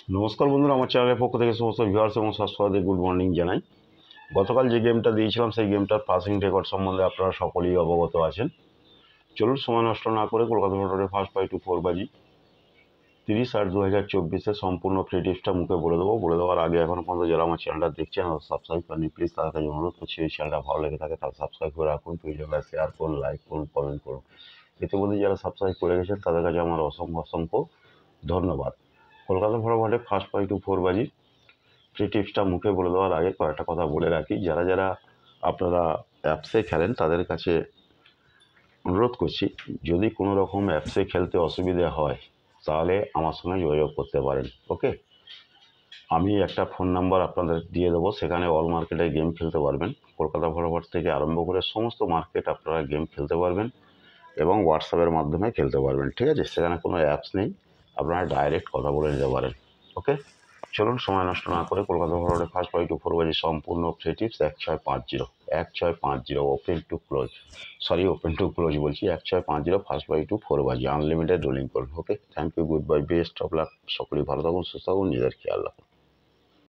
নমস্কার বন্ধুরা, আমার চ্যানেলের পক্ষ থেকে সমস্ত ভিউয়ার্স এবং সাবস্ক্রাইবারদের গুড মর্নিং জানাই। গতকাল যে গেমটা দিয়েছিলাম সেই গেমটার পাসিং রেকর্ড সম্বন্ধে আপনারা সকলেই অবগত আছেন। চলুন সময় নষ্ট না করে কলকাতা মোটরের ফার্স্ট 5 to 4 বাজি 30/8/2024 সম্পূর্ণ ফ্রি টিপসটা মুখে বলে দেওয়ার আগে এখনও পর্যন্ত যারা আমার চ্যানেলটা দেখছেন সাবস্ক্রাইব করেনি, প্লিজ তাদের কাছে অনুরোধ করছি এই চ্যানেলটা ভালো লেগে থাকে তাহলে সাবস্ক্রাইব করে রাখুন, ভিডিওটা শেয়ার করুন, লাইক করুন, কমেন্ট করুন। ইতিমধ্যে যারা সাবস্ক্রাইব করে গেছেন তাদের কাছে আমার অসংখ্য ধন্যবাদ। কলকাতা ফটাফটে ফার্স্ট 5 to 4 বাজি ফ্রি টিপসটা মুখে বলে দেওয়ার আগে কয়েকটা কথা বলে রাখি। যারা আপনারা অ্যাপসে খেলেন তাদের কাছে অনুরোধ করছি, যদি কোনো রকম অ্যাপসে খেলতে অসুবিধা হয় তাহলে আমার সঙ্গে যোগাযোগ করতে পারেন। ওকে, আমি একটা ফোন নাম্বার আপনাদের দিয়ে দেবো, সেখানে অল মার্কেটে গেম খেলতে পারবেন। কলকাতা ফটাফট থেকে আরম্ভ করে সমস্ত মার্কেট আপনারা গেম খেলতে পারবেন এবং হোয়াটসঅ্যাপের মাধ্যমে খেলতে পারবেন। ঠিক আছে, সেখানে কোনো অ্যাপস নেই, আপনারা ডাইরেক্ট কথা বলে নিতে পারেন। ওকে, চলুন সময় নষ্ট না করে কলকাতা ফরওয়ার্ডে ফার্স্ট 5 to 4 বাজি সম্পূর্ণ free tips 1650 open to close বলছি 1650 ফার্স্ট 5 to 4 বাজি আনলিমিটেড রোলিং করুন। Okay, thank you, goodbye, best of luck. সকলেই ভালো থাকুন, সুস্থ থাকুন, নিজের খেয়াল রাখুন।